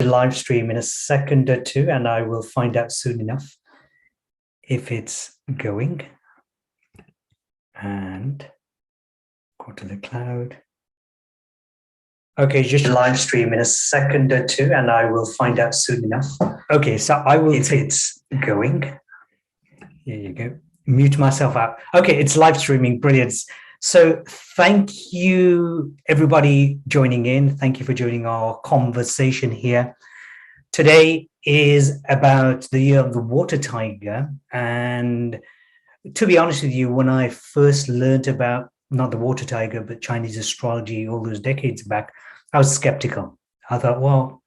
live stream in a second or two, and I will find out soon enough if it's going. And go to the cloud. Okay, just live stream in a second or two, and I will find out soon enough. Okay, so I will if it's going. Here you go. Mute myself out. Okay, it's live streaming. Brilliant. So thank you, everybody joining in. Thank you for joining our conversation here. Today is about the year of the water tiger. And to be honest with you, when I first learned about not the water tiger, but Chinese astrology all those decades back, I was skeptical. I thought, well,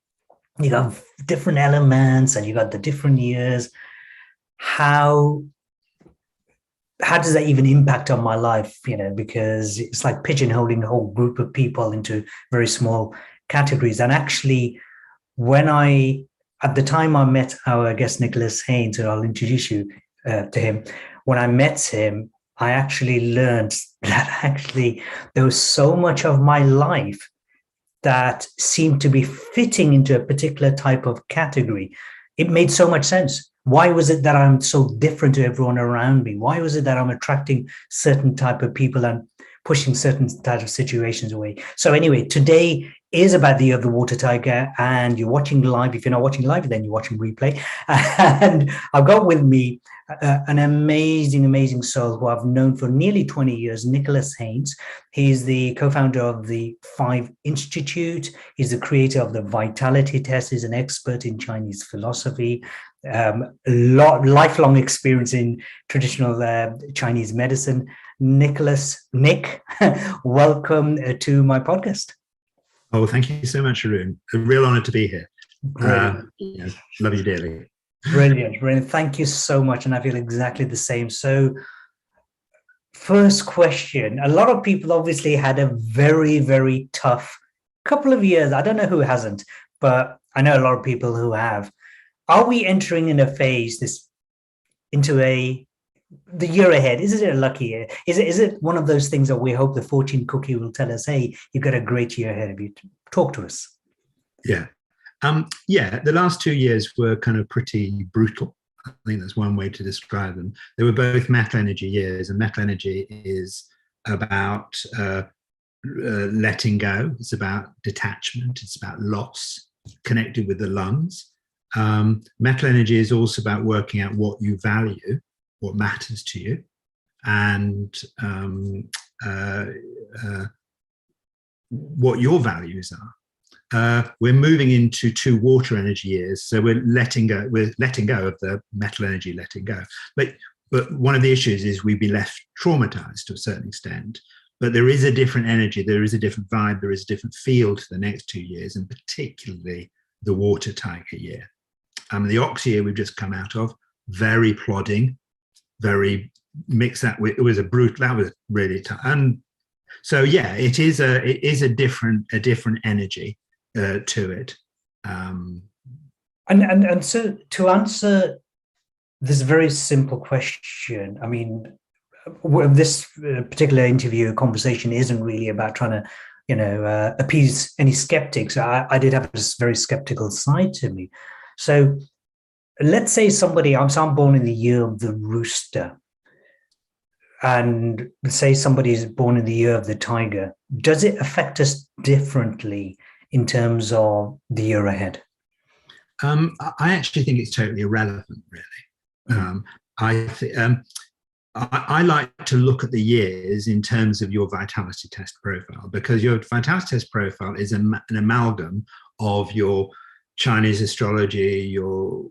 you got different elements and you got the different years. How does that even impact on my life? Because it's like pigeonholing a whole group of people into very small categories. And actually, at the time I met our guest, Nicholas Haines, and I'll introduce you to him. When I met him, I actually learned that actually there was so much of my life that seemed to be fitting into a particular type of category. It made so much sense. Why was it that I'm so different to everyone around me? Why was it that I'm attracting certain type of people and pushing certain type of situations away? So anyway, today is about the year of the water tiger, and you're watching live. If you're not watching live, then you're watching replay. And I've got with me an amazing soul who I've known for nearly 20 years, Nicholas Haines. He's the co-founder of the 5 Institute. He's the creator of the Vitality Test. He's an expert in Chinese philosophy, lifelong experience in traditional Chinese medicine. Nick, welcome to my podcast. Oh, thank you so much, Arun. A real honor to be here. Love you dearly. Brilliant. Thank you so much. And I feel exactly the same. So first question, a lot of people obviously had a very, very tough couple of years. I don't know who hasn't, but I know a lot of people who have. Are we entering in a phase the year ahead? Is it a lucky year? Is it one of those things that we hope the fortune cookie will tell us, hey, you've got a great year ahead of you? Talk to us. Yeah. The last 2 years were kind of pretty brutal. I think that's one way to describe them. They were both metal energy years, and metal energy is about letting go. It's about detachment. It's about loss, connected with the lungs. Metal energy is also about working out what you value, what matters to you, and what your values are. We're moving into 2 water energy years, so we're letting go of the metal energy, letting go. But one of the issues is we'd be left traumatized to a certain extent. But there is a different energy, there is a different vibe, there is a different feel to the next 2 years, and particularly the water tiger year. The ox year we've just come out of, very plodding, very mixed that with, that was really tough. And so yeah, it is a different energy to it. And so to answer this very simple question, I mean, this particular interview conversation isn't really about trying to appease any skeptics. I did have this very skeptical side to me. So let's say I'm born in the year of the rooster, and say somebody is born in the year of the tiger. Does it affect us differently in terms of the year ahead? I actually think it's totally irrelevant, really. I like to look at the years in terms of your vitality test profile, because your vitality test profile is an amalgam of your Chinese astrology, your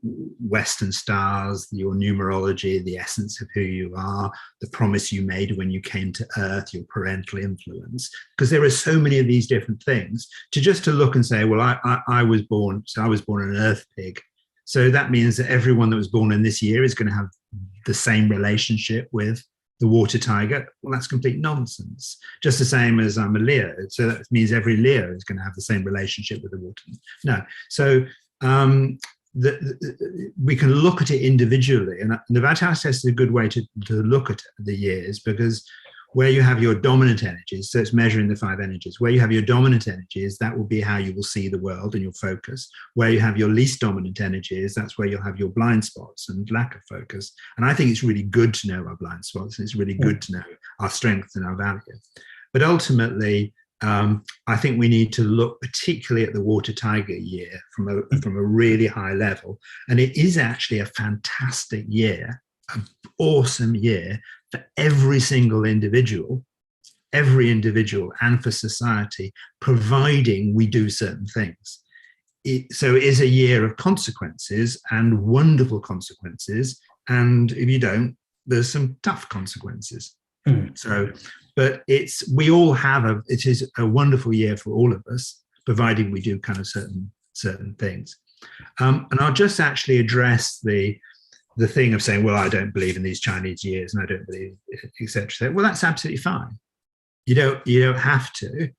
Western stars, your numerology, the essence of who you are, the promise you made when you came to Earth, your parental influence. Because there are so many of these different things. To look and say, well, I was born an Earth pig. So that means that everyone that was born in this year is going to have the same relationship with the water tiger. Well, that's complete nonsense. Just the same as I'm a Leo. So that means every Leo is going to have the same relationship with the water. No. So we can look at it individually. And the vitality test is a good way to look at the years, because Where you have your dominant energies, so it's measuring the 5 energies. Where you have your dominant energies, that will be how you will see the world and your focus. Where you have your least dominant energies, that's where you'll have your blind spots and lack of focus. And I think it's really good to know our blind spots, and it's really good to know our strengths and our value. But ultimately, I think we need to look particularly at the water tiger year from a really high level. And it is actually a fantastic year, an awesome year for every single individual, and for society, providing we do certain things. So it is a year of consequences, and wonderful consequences. And if you don't, there's some tough consequences. So, but we all have it is a wonderful year for all of us, providing we do kind of certain things. And I'll just actually address the thing of saying, well, I don't believe in these Chinese years and I don't believe, etc. Well, that's absolutely fine. You don't have to.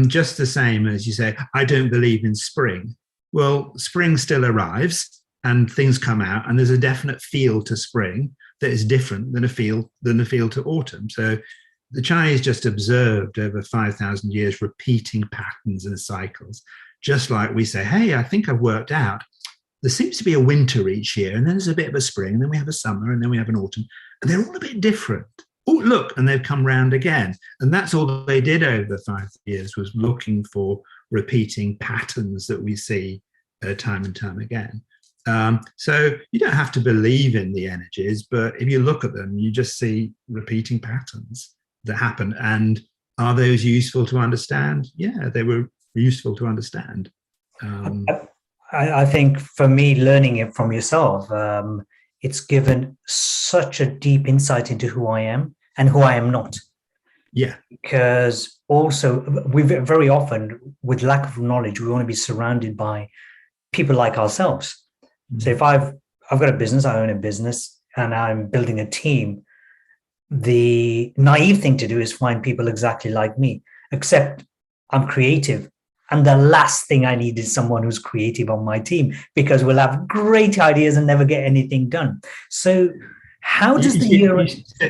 Just the same as you say, I don't believe in spring. Well, spring still arrives and things come out, and there's a definite feel to spring that is different than a feel to autumn. So the Chinese just observed over 5,000 years repeating patterns and cycles, just like we say, hey, I think I've worked out. There seems to be a winter each year, and then there's a bit of a spring, and then we have a summer, and then we have an autumn, and they're all a bit different. Oh, look, and they've come round again. And that's all they did over 5 years, was looking for repeating patterns that we see time and time again. So you don't have to believe in the energies, but if you look at them, you just see repeating patterns that happen. And are those useful to understand? Yeah, they were useful to understand. I think for me, learning it from yourself, it's given such a deep insight into who I am and who I am not. Yeah. Because also, we very often, with lack of knowledge, we want to be surrounded by people like ourselves. So if I've got a business, I own a business, and I'm building a team, the naive thing to do is find people exactly like me, except I'm creative. And the last thing I need is someone who's creative on my team, because we'll have great ideas and never get anything done. So how does the year...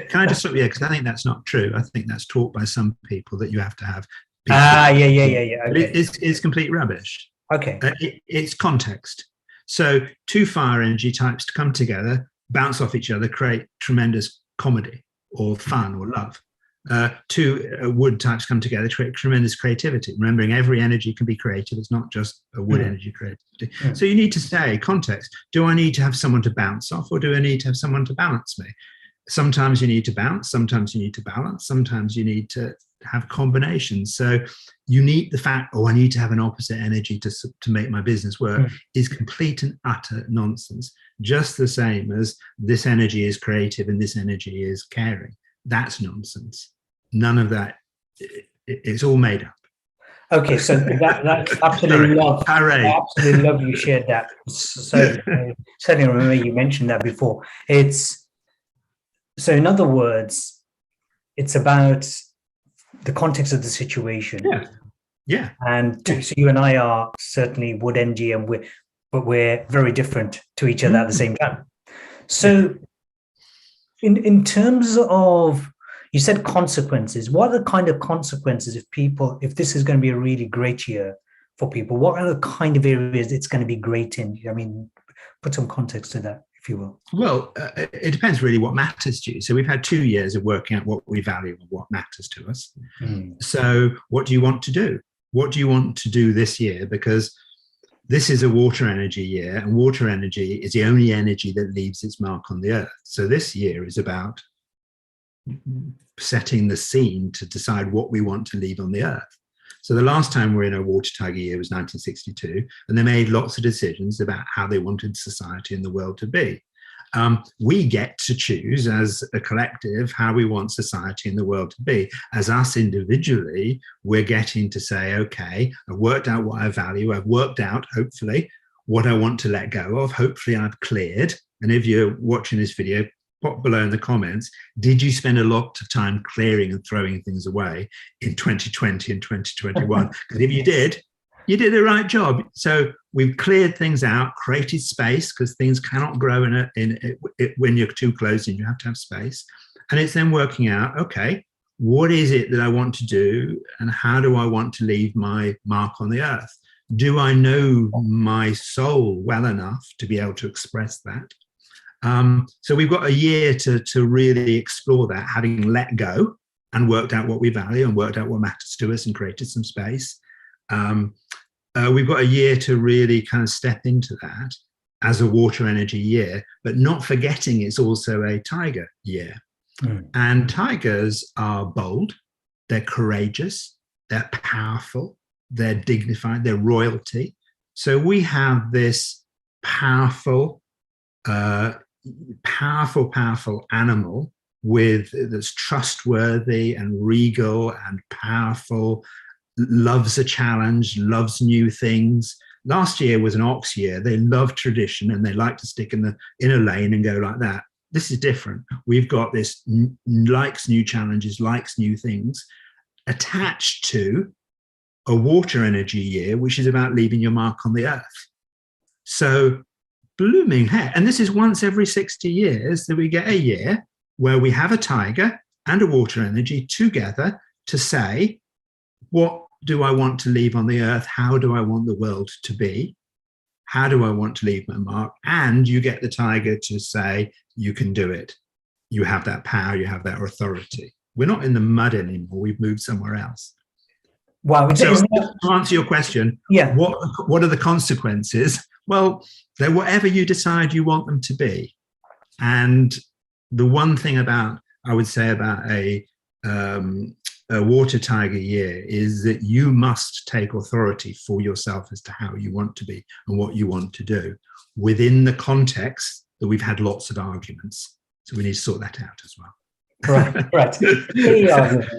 Can I just stop you? Because I think that's not true. I think that's taught by some people that you have to have... Yeah. Okay. It's complete rubbish. Okay. It's context. So 2 fire energy types to come together, bounce off each other, create tremendous comedy or fun or love. 2 wood types come together to create tremendous creativity. Remembering every energy can be creative. It's not just a wood energy creativity. So you need to say context. Do I need to have someone to bounce off, or do I need to have someone to balance me? Sometimes you need to bounce, sometimes you need to balance, sometimes you need to have combinations. So you need the fact, I need to have an opposite energy to make my business work, is complete and utter nonsense. Just the same as this energy is creative and this energy is caring. That's nonsense. None of that. It's all made up. Okay, so that's absolutely love. I absolutely love you shared that. So certainly remember you mentioned that before. So in other words, it's about the context of the situation. Yeah. And so you and I are certainly wood energy, but we're very different to each other at the same time. So in terms of, you said consequences, what are the kind of consequences if this is going to be a really great year for people, what are the kind of areas it's going to be great in? I mean, put some context to that, if you will. Well, it depends really what matters to you. So we've had 2 years of working out what we value and what matters to us. So what do you want to do? What do you want to do this year? Because this is a water energy year, and water energy is the only energy that leaves its mark on the earth. So this year is about setting the scene to decide what we want to leave on the earth. So the last time we were in a water tiger year was 1962, and they made lots of decisions about how they wanted society and the world to be. We get to choose as a collective how we want society and the world to be. As us individually, we're getting to say, okay, I've worked out what I value. I've worked out, hopefully, what I want to let go of. Hopefully I've cleared. And if you're watching this video, pop below in the comments, did you spend a lot of time clearing and throwing things away in 2020 and 2021? Because if you did the right job. So we've cleared things out, created space, because things cannot grow when you're too close and you have to have space. And it's then working out, okay, what is it that I want to do, and how do I want to leave my mark on the earth? Do I know my soul well enough to be able to express that? So we've got a year to really explore that, having let go and worked out what we value and worked out what matters to us and created some space. We've got a year to really kind of step into that as a water energy year, but not forgetting it's also a tiger year. And tigers are bold, they're courageous, they're powerful, they're dignified, they're royalty. So we have this powerful animal that's trustworthy and regal and powerful, loves a challenge, loves new things. Last year was an ox year. They love tradition and they like to stick in a lane and go like that. This is different. We've got this likes new challenges, likes new things, attached to a water energy year, which is about leaving your mark on the earth. So blooming heck. And this is once every 60 years that we get a year where we have a tiger and a water energy together to say, what do I want to leave on the earth? How do I want the world to be? How do I want to leave my mark? And you get the tiger to say, you can do it. You have that power, you have that authority. We're not in the mud anymore. We've moved somewhere else. Wow. So to answer your question, yeah, what are the consequences? Well, they're whatever you decide you want them to be. And the one thing I would say about a water tiger year is that you must take authority for yourself as to how you want to be and what you want to do within the context that we've had lots of arguments. So we need to sort that out as well. Right.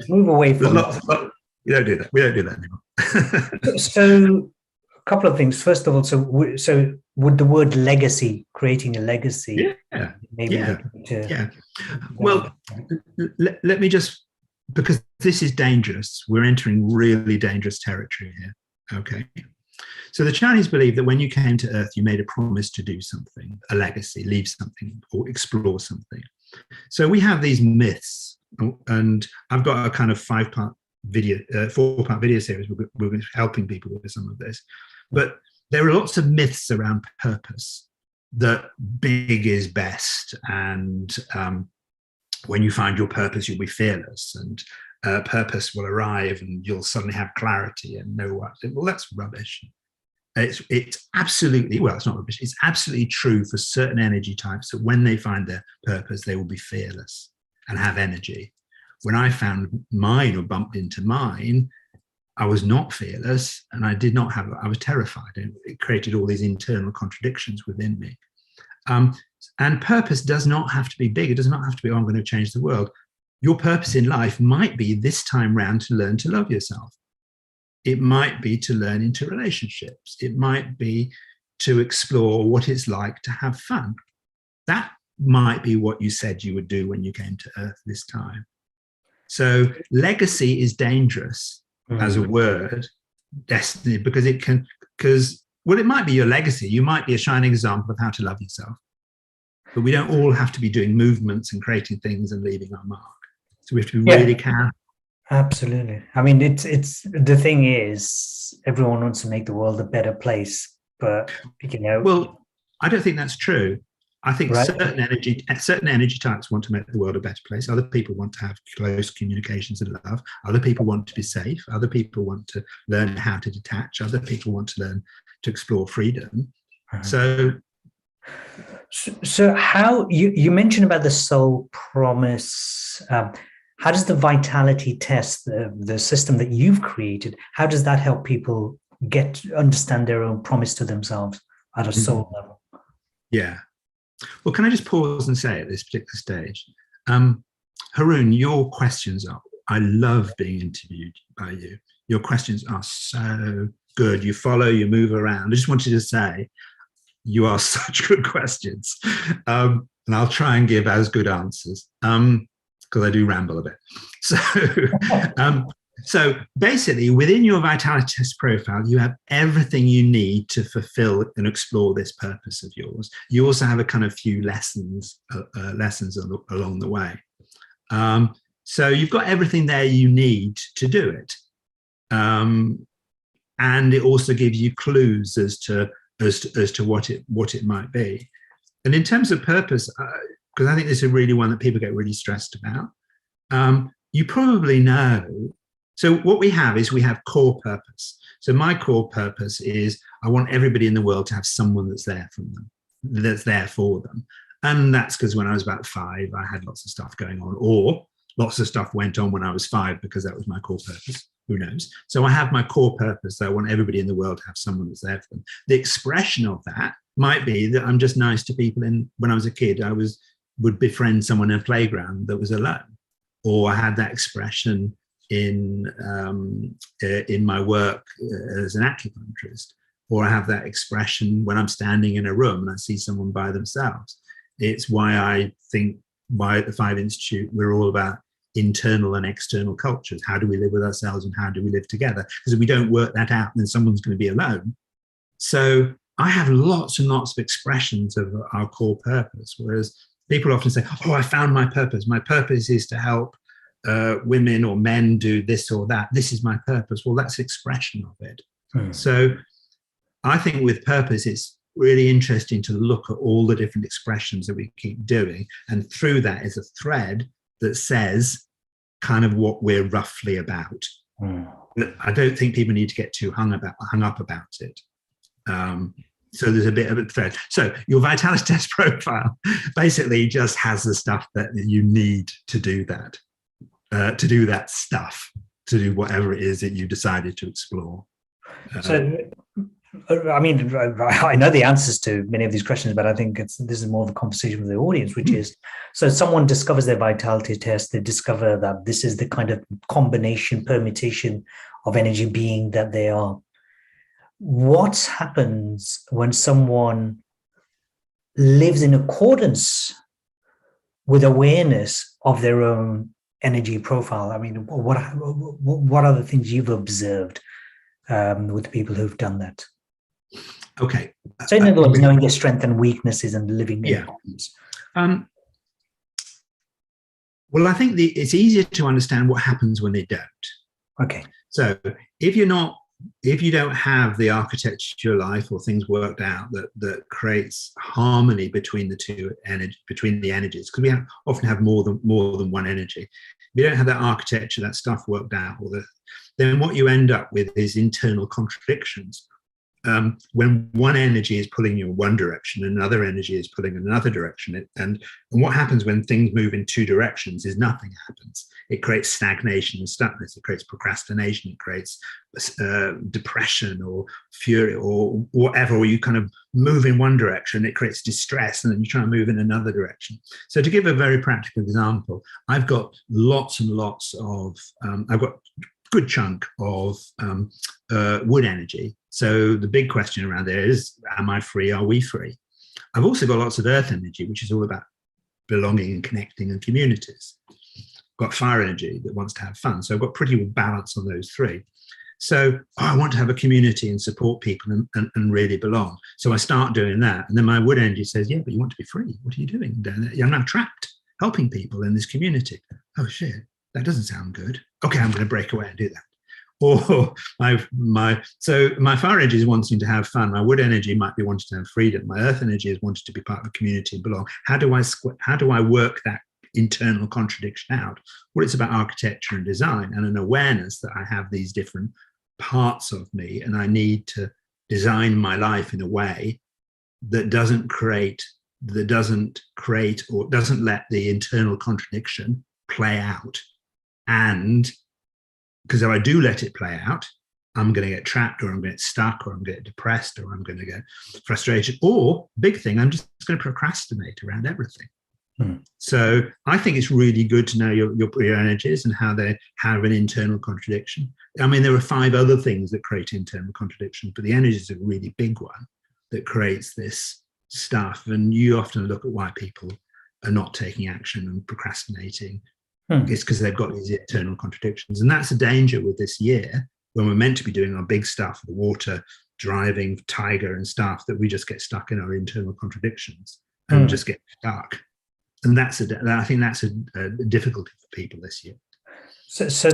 Move away from that. We don't do that. We don't do that anymore. So a couple of things. First of all, so would the word legacy, creating a legacy? Yeah. Well, let me just, because this is dangerous. We're entering really dangerous territory here. Okay. So the Chinese believe that when you came to Earth, you made a promise to do something, a legacy, leave something, or explore something. So we have these myths, and I've got a kind of 4-part video series. We're helping people with some of this. But there are lots of myths around purpose, that big is best, and when you find your purpose, you'll be fearless, and purpose will arrive, and you'll suddenly have clarity and know what. Well, that's rubbish. It's absolutely, well, it's not rubbish. It's absolutely true for certain energy types that when they find their purpose, they will be fearless and have energy. When I found mine or bumped into mine, I was not fearless, and I was terrified. It created all these internal contradictions within me. And purpose does not have to be big. It does not have to be, oh, I'm going to change the world. Your purpose in life might be this time round to learn to love yourself. It might be to learn into relationships. It might be to explore what it's like to have fun. That might be what you said you would do when you came to Earth this time. So legacy is dangerous as a word, destiny, because it might be your legacy. You might be a shining example of how to love yourself. But we don't all have to be doing movements and creating things and leaving our mark. So we have to be really careful. Absolutely. I mean, it's the thing is, everyone wants to make the world a better place, but Well, I don't think that's true. I think certain energy types want to make the world a better place. Other people want to have close communications and love. Other people want to be safe. Other people want to learn how to detach. Other people want to learn to explore freedom. So how you mentioned about the soul promise. How does the vitality test, the system that you've created, how does that help people understand their own promise to themselves at a soul level? Yeah. Well, can I just pause and say at this particular stage, Haroon, your questions I love being interviewed by you. Your questions are so good. You follow, you move around. I just wanted to say, you ask such good questions. And I'll try and give as good answers. Because I do ramble a bit. So basically, within your vitality test profile, you have everything you need to fulfill and explore this purpose of yours. You also have a kind of few lessons along the way. So you've got everything there you need to do it. And it also gives you clues as to what it might be. And in terms of purpose, because I think this is really one that people get really stressed about, you probably know. So what we have core purpose. So my core purpose is I want everybody in the world to have someone that's there for them. And that's because when I was about 5, I had lots of stuff going on, or lots of stuff went on when I was 5 because that was my core purpose. Who knows? So I have my core purpose that I want everybody in the world to have someone that's there for them. The expression of that might be that I'm just nice to people. When I was a kid, I would befriend someone in a playground that was alone, or I had that expression in my work as an acupuncturist, or I have that expression when I'm standing in a room and I see someone by themselves. It's why I think at the 5 Institute we're all about internal and external cultures. How do we live with ourselves and how do we live together? Because if we don't work that out, then someone's going to be alone. So I have lots and lots of expressions of our core purpose, whereas people often say, oh, I found my purpose. My purpose is to help women or men do this or that. This is my purpose. Well, that's expression of it. So I think with purpose, it's really interesting to look at all the different expressions that we keep doing. And through that is a thread that says kind of what we're roughly about. I don't think people need to get too hung up about it. So there's a bit of a thread. So your vitality test profile basically just has the stuff that you need to do that, stuff, to do whatever it is that you decided to explore. So, I mean, I know the answers to many of these questions, but I think this is more of a conversation with the audience, which is, so someone discovers their vitality test, they discover that this is the kind of combination, permutation of energy being that they are. What happens when someone lives in accordance with awareness of their own energy profile? I mean, what are the things you've observed with people who've done that? Okay. So in other words, knowing their strengths and weaknesses and living in accordance. Well, I think it's easier to understand what happens when they don't. Okay. So if you don't have the architecture of your life or things worked out that creates harmony between between the energies, because we often have more than one energy. If you don't have that architecture, that stuff worked out, then what you end up with is internal contradictions. When one energy is pulling you in one direction, another energy is pulling in another direction. And what happens when things move in two directions is nothing happens. It creates stagnation and stuckness. It creates procrastination. It creates depression or fury or whatever. Or you kind of move in one direction, it creates distress, and then you try to move in another direction. So to give a very practical example, I've got lots and lots of, I've got good chunk of wood energy. So the big question around there is, am I free? Are we free? I've also got lots of earth energy, which is all about belonging and connecting and communities. Got fire energy that wants to have fun. So I've got pretty good balance on those three. So I want to have a community and support people and really belong. So I start doing that. And then my wood energy says, yeah, but you want to be free. What are you doing down there? I'm now trapped helping people in this community. Oh, shit. That doesn't sound good. Okay, I'm going to break away and do that. Or my fire energy is wanting to have fun. My wood energy might be wanting to have freedom. My earth energy is wanting to be part of a community and belong. How do I work that internal contradiction out? Well, it's about architecture and design and an awareness that I have these different parts of me, and I need to design my life in a way that doesn't create or doesn't let the internal contradiction play out. And because if I do let it play out, I'm going to get trapped, or I'm going to get stuck, or I'm going to get depressed, or I'm going to get frustrated, or big thing, I'm just going to procrastinate around everything. So I think it's really good to know your energies and how they have an internal contradiction. I mean, there are 5 other things that create internal contradiction, but the energy is a really big one that creates this stuff. And you often look at why people are not taking action and procrastinating. It's because they've got these internal contradictions. And that's a danger with this year, when we're meant to be doing our big stuff, the water, driving, tiger and stuff, that we just get stuck in our internal contradictions and just get stuck. And I think that's a difficulty for people this year. So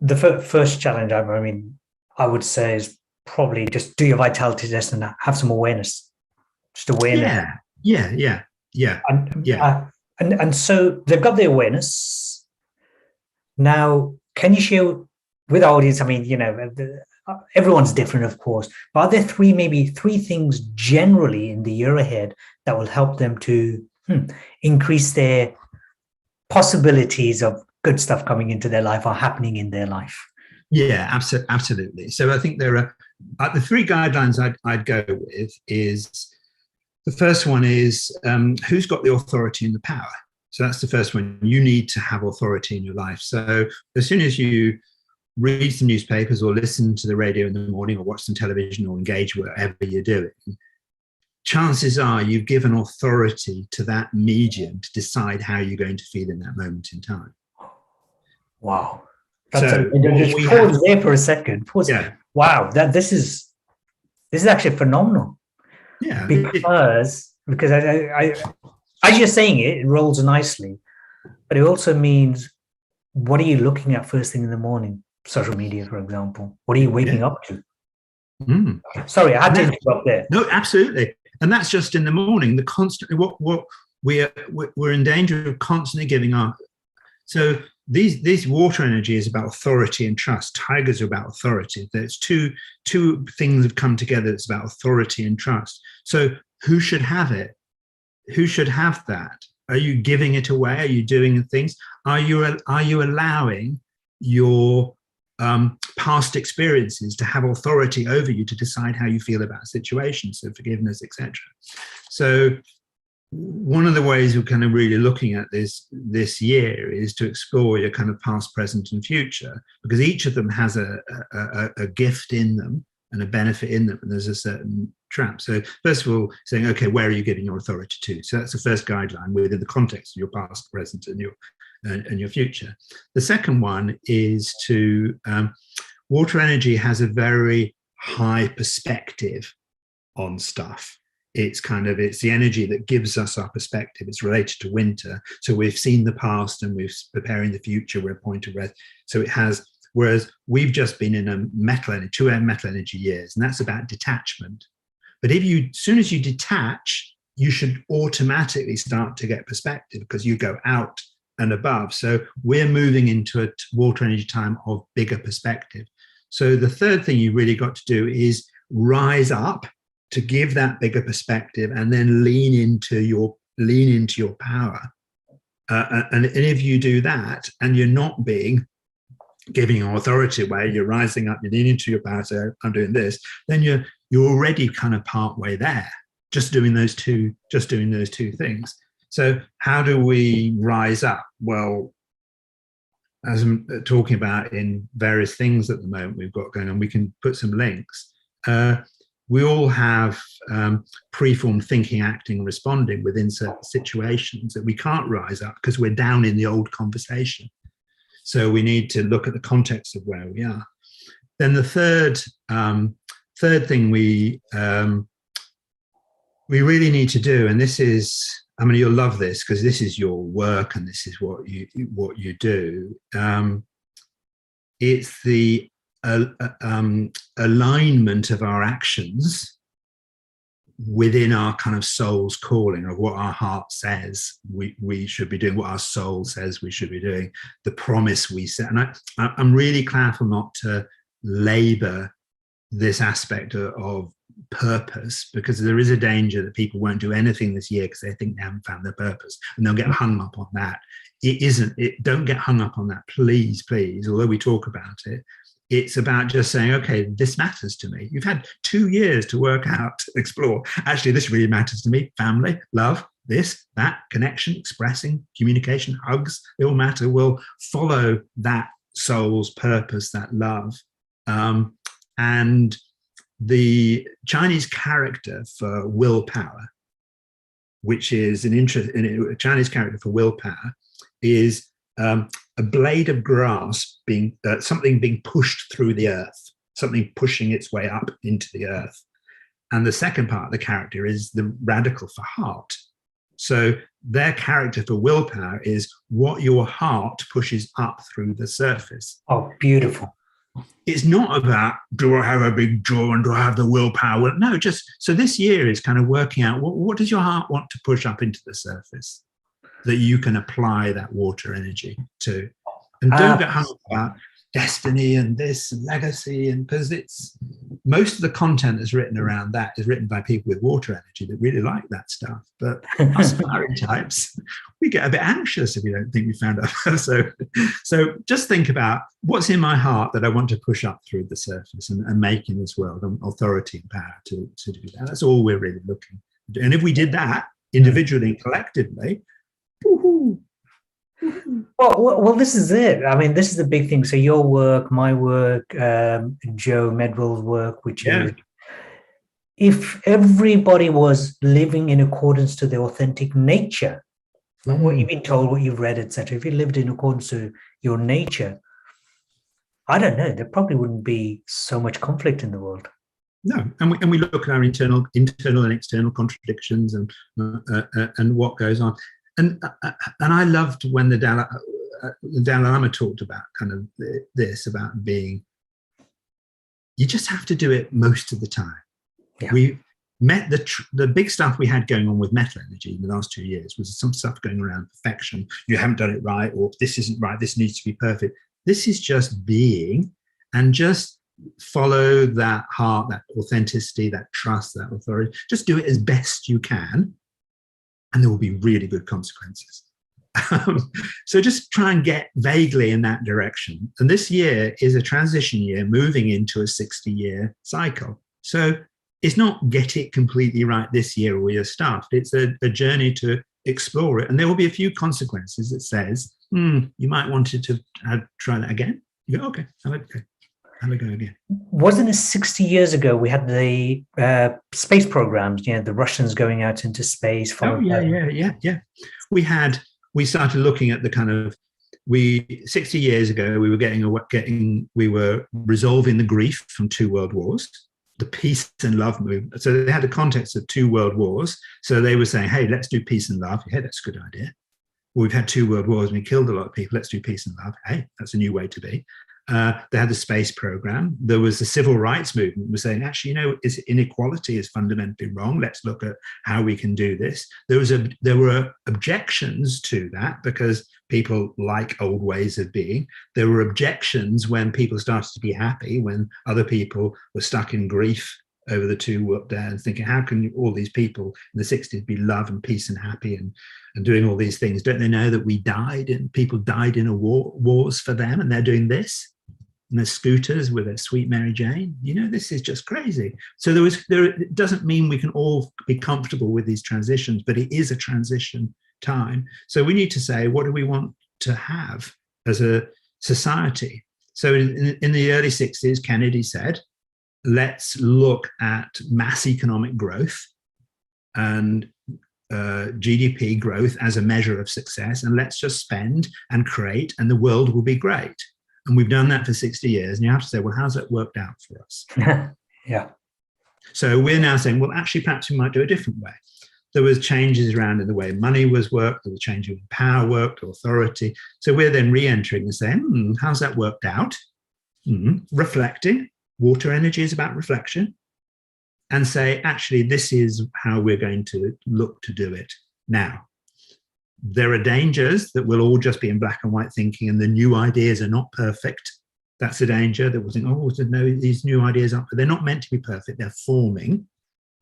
the first challenge, I would say, is probably just do your vitality test and have some awareness, just awareness. Yeah. And so they've got the awareness. Now, can you share with our audience? Everyone's different, of course, but are there maybe three things generally in the year ahead that will help them to increase their possibilities of good stuff coming into their life or happening in their life? Yeah, absolutely. So I think there are the three guidelines I'd go with is the first one is who's got the authority and the power. So that's the first one. You need to have authority in your life. So as soon as you read some newspapers or listen to the radio in the morning or watch some television or engage whatever you're doing, chances are you've given authority to that medium to decide how you're going to feel in that moment in time. Wow. So just pause there for a second. Pause. Yeah. Wow. This is actually phenomenal. Yeah. Because I as you're saying it rolls nicely, but it also means, what are you looking at first thing in the morning? Social media, for example. What are you waking up to? Sorry, I had to interrupt there. No, absolutely. And that's just in the morning. The constantly what we're in danger of constantly giving up. So these water energy is about authority and trust. Tigers are about authority. There's two things have come together. It's about authority and trust. So who should have it? Who should have that? Are you giving it away? Are you doing things? Are you allowing your past experiences to have authority over you to decide how you feel about situations, so forgiveness, etc. So one of the ways we're kind of really looking at this year is to explore your kind of past, present, and future, because each of them has a gift in them and a benefit in them, and there's a certain trap. So first of all, saying, okay, where are you giving your authority to? So that's the first guideline within the context of your past, present, and your future. The second one is to water energy has a very high perspective on stuff. It's the energy that gives us our perspective. It's related to winter. So we've seen the past and we're preparing the future. We're a point of rest. So it has, whereas we've just been in a two metal energy years, and that's about detachment. But as soon as you detach, you should automatically start to get perspective because you go out and above. So we're moving into a water energy time of bigger perspective. So the third thing you really got to do is rise up to give that bigger perspective and then lean into your power. And if you do that and you're not giving your authority away, you're rising up, you're leaning into your power, so I'm doing this, then you're already kind of part way there, just doing those two things. So how do we rise up? Well, as I'm talking about in various things at the moment we've got going on, we can put some links. We all have preformed thinking, acting, responding within certain situations that we can't rise up because we're down in the old conversation. So we need to look at the context of where we are. Then the third thing we really need to do, and this is, you'll love this because this is your work and this is what you do. It's the alignment of our actions within our kind of soul's calling of what our heart says we should be doing, what our soul says we should be doing, the promise we set. And I'm really careful not to labor this aspect of purpose, because there is a danger that people won't do anything this year because they think they haven't found their purpose, and they'll get hung up on that. Don't get hung up on that, please, although we talk about it. It's about just saying, okay, this matters to me. You've had 2 years to work out, explore. Actually, this really matters to me. Family, love, this, that, connection, expressing, communication, hugs, they all matter. We'll follow that soul's purpose, that love. And the Chinese character for willpower, which is a Chinese character for willpower, is a blade of grass being something being pushed through the earth, something pushing its way up into the earth. And the second part of the character is the radical for heart. So their character for willpower is what your heart pushes up through the surface. Oh, beautiful. It's not about, do I have a big jaw and do I have the willpower? Well, no, just, so this year is kind of working out what does your heart want to push up into the surface that you can apply that water energy to. And don't get hung up about destiny and this and legacy, and because it's most of the content that's written around that is written by people with water energy that really like that stuff. But us fire types, we get a bit anxious if we don't think we found out. So just think about what's in my heart that I want to push up through the surface and make in this world, and authority and power to do that. That's all we're really looking to do. And if we did that individually and collectively, woohoo. Well, this is it. I mean, this is the big thing. So your work, my work, Joe Medwell's work, which is, if everybody was living in accordance to their authentic nature, what you've been told, what you've read, etc., if you lived in accordance to your nature, I don't know, there probably wouldn't be so much conflict in the world. No, and we look at our internal and external contradictions and what goes on. And I loved when the Dalai Lama talked about kind of this, about being, you just have to do it most of the time. Yeah. We met the big stuff we had going on with metal energy in the last 2 years was some stuff going around perfection. You haven't done it right, or this isn't right, this needs to be perfect. This is just being, and just follow that heart, that authenticity, that trust, that authority. Just do it as best you can, and there will be really good consequences. So just try and get vaguely in that direction. And this year is a transition year moving into a 60-year cycle. So it's not get it completely right this year or you're stuffed. It's a journey to explore it. And there will be a few consequences that says, you might want to try that again. You go, okay, have a go again. Wasn't it 60 years ago we had the space programs, the Russians going out into space? Yeah. We started looking at the kind of, 60 years ago, we were resolving the grief from 2 world wars, the peace and love movement. So they had the context of 2 world wars. So they were saying, hey, let's do peace and love. Hey, that's a good idea. Well, we've had 2 world wars and we killed a lot of people. Let's do peace and love. Hey, that's a new way to be. They had the space program. There was the civil rights movement was saying, actually, inequality is fundamentally wrong. Let's look at how we can do this. There were objections to that because people like old ways of being. There were objections when people started to be happy, when other people were stuck in grief over the 2 lockdowns, thinking, how can all these people in the 60s be love and peace and happy and doing all these things? Don't they know that we died and people died in wars for them, and they're doing this? And their scooters with a sweet Mary Jane. This is just crazy. So it doesn't mean we can all be comfortable with these transitions, but it is a transition time. So we need to say, what do we want to have as a society? So in the early 60s, Kennedy said, let's look at mass economic growth and GDP growth as a measure of success, and let's just spend and create, and the world will be great. And we've done that for 60 years. And you have to say, well, how's that worked out for us? Yeah. So we're now saying, well, actually, perhaps we might do a different way. There was changes around in the way money was worked. There was changes in power worked, authority. So we're then re-entering and saying, how's that worked out? Reflecting. Water energy is about reflection. And say, actually, this is how we're going to look to do it now. There are dangers that we'll all just be in black and white thinking, and the new ideas are not perfect. That's a danger that we'll think, no, these new ideas aren't, but they're not meant to be perfect. They're forming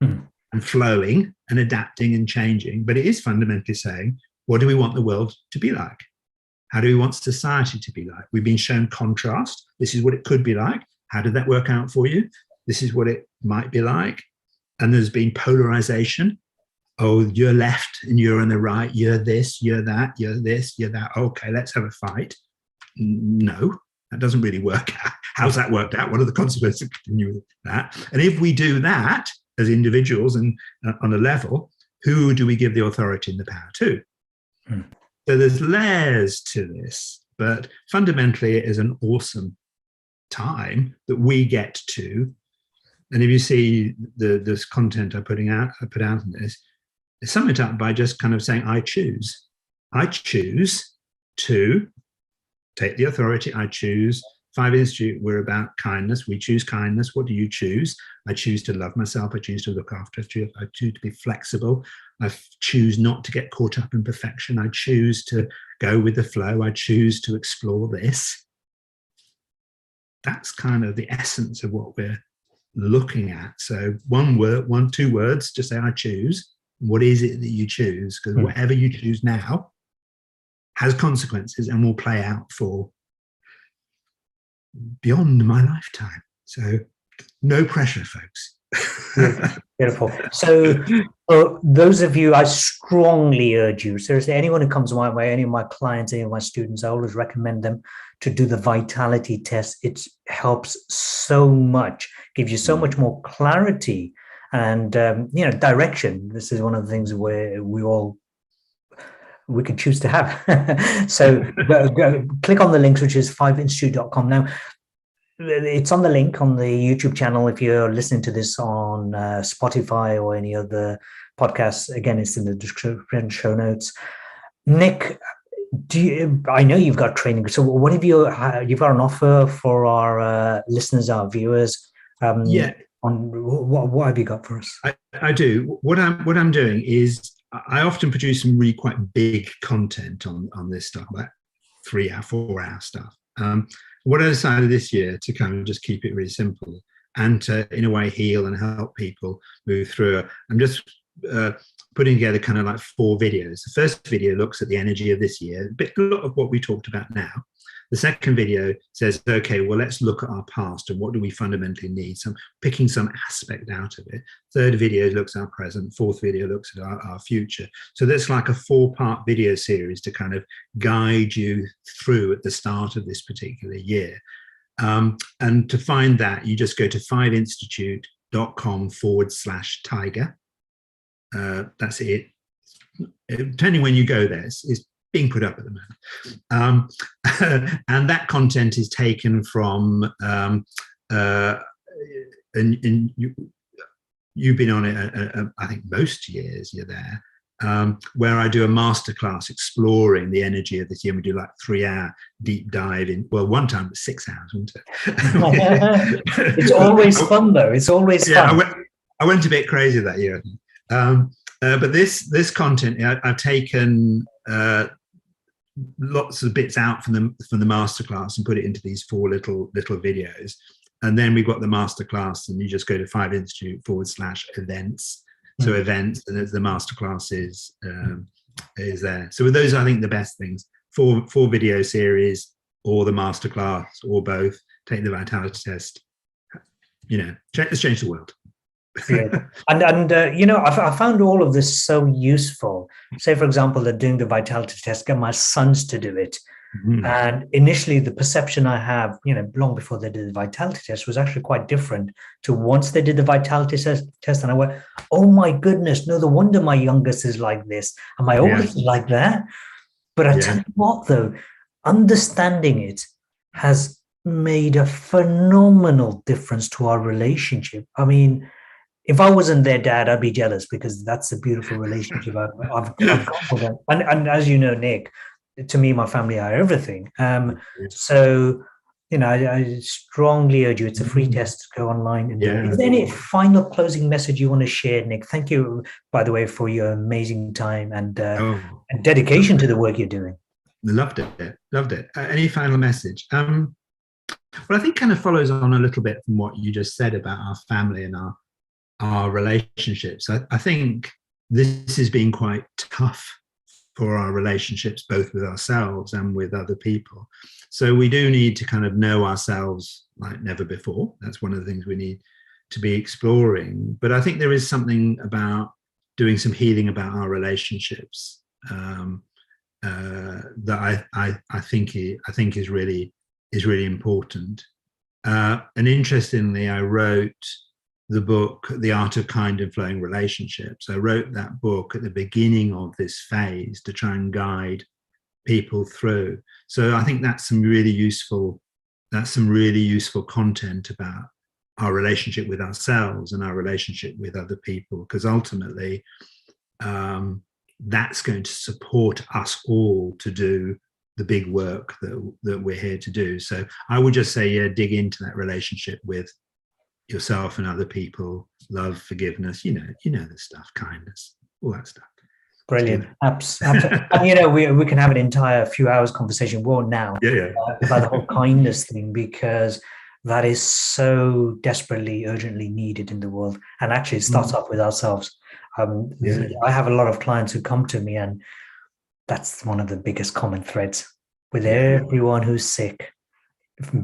and flowing and adapting and changing. But it is fundamentally saying, what do we want the world to be like? How do we want society to be like? We've been shown contrast. This is what it could be like. How did that work out for you? This is what it might be like. And there's been polarization. Oh, you're left and you're on the right. You're this, you're that, you're this, you're that. Okay, let's have a fight. No, that doesn't really work out. How's that worked out? What are the consequences of continuing with that? And if we do that as individuals and on a level, who do we give the authority and the power to? So there's layers to this, but fundamentally it is an awesome time that we get to. And if you see this content I put out in this, sum it up by just kind of saying, I choose. I choose to take the authority. I choose. 5 Institute, we're about kindness. We choose kindness. What do you choose? I choose to love myself. I choose to look after. I choose to be flexible. I choose not to get caught up in perfection. I choose to go with the flow. I choose to explore this. That's kind of the essence of what we're looking at. So 2 words, just say, I choose. What is it that you choose? Because whatever you choose now has consequences and will play out for beyond my lifetime. So no pressure, folks. Beautiful. So those of you, I strongly urge you, seriously, anyone who comes my way, any of my clients, any of my students, I always recommend them to do the vitality test. It helps so much, gives you so much more clarity and direction. This is one of the things where we can choose to have. So click on the links, which is 5institute.com. Now, it's on the link on the YouTube channel. If you're listening to this on Spotify or any other podcasts, again, it's in the description, show notes. Nick, I know you've got training. So what have you've got an offer for our listeners, our viewers? Yeah. On what have you got for us? I do. What I'm doing is I often produce some really quite big content on this stuff, like 3 hour, 4 hour stuff. What I decided this year to kind of just keep it really simple and to, in a way, heal and help people move through. I'm just putting together kind of like 4 videos. The first video looks at the energy of this year, a lot of what we talked about now. The second video says, okay, well, let's look at our past and what do we fundamentally need? Picking some aspect out of it. Third video looks at our present. Fourth video looks at our future. So that's like a 4-part video series to kind of guide you through at the start of this particular year. And to find that, you just go to 5institute.com/tiger. That's it. Depending when you go there, it's being put up at the moment. And that content is taken from, and you've been on it, I think most years you're there, where I do a masterclass exploring the energy of this year. We do like 3-hour deep dive in, well, one time it was 6 hours, wasn't it? It's always fun though. It's always fun. I went a bit crazy that year. But this content, I've taken lots of bits out from the masterclass and put it into these 4 little videos. And then we've got the masterclass, and you just go to 5institute/events. So events, and the masterclass is there. So with those, I think the best things: 4 video series, or the masterclass, or both. Take the vitality test. Let's change the world. Yeah. And I found all of this so useful. Say, for example, they're doing the vitality test, get my sons to do it. Mm-hmm. And initially, the perception I have, long before they did the vitality test, was actually quite different to once they did the vitality test. And I went, oh my goodness, no wonder my youngest is like this and my oldest is like that. But I tell you what, though, understanding it has made a phenomenal difference to our relationship. I mean, if I wasn't their dad, I'd be jealous, because that's a beautiful relationship I've got with them. And as you know, Nick, to me, my family are everything. So, I strongly urge you. It's a free test. Go online. And is there any final closing message you want to share, Nick? Thank you, by the way, for your amazing time and dedication to the work you're doing. Loved it. Any final message? Well, I think kind of follows on a little bit from what you just said about our family and our relationships. I think this has been quite tough for our relationships, both with ourselves and with other people. So we do need to kind of know ourselves like never before. That's one of the things we need to be exploring. But I think there is something about doing some healing about our relationships that I think is really important. And interestingly, I wrote the book, The Art of Kind and Flowing Relationships. I wrote that book at the beginning of this phase to try and guide people through. So I think that's some really useful content about our relationship with ourselves and our relationship with other people, because ultimately that's going to support us all to do the big work that we're here to do. So I would just say, yeah, dig into that relationship with yourself and other people, love, forgiveness, you know the stuff, kindness, all that stuff. Brilliant. Absolutely. And we can have an entire few hours conversation now about the whole kindness thing, because that is so desperately, urgently needed in the world. And actually it starts off with ourselves. I have a lot of clients who come to me, and that's one of the biggest common threads with everyone who's sick,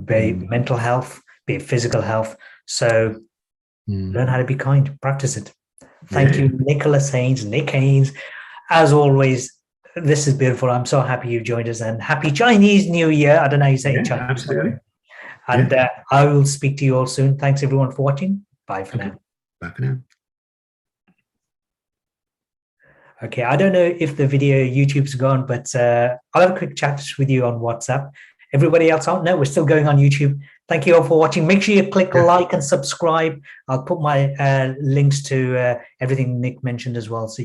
be it mental health, be it physical health. So learn how to be kind, practice it. Thank you, Nicholas Haines, Nick Haines. As always, this is beautiful. I'm so happy you joined us, and happy Chinese New Year. I don't know how you say it. Chinese. Absolutely. And I will speak to you all soon. Thanks everyone for watching. Bye for now. Bye for now. Okay, I don't know if the video YouTube's gone, but I'll have a quick chat with you on WhatsApp. Everybody else out? No, we're still going on YouTube. Thank you all for watching. Make sure you click like and subscribe. I'll put my links to everything Nick mentioned as well, so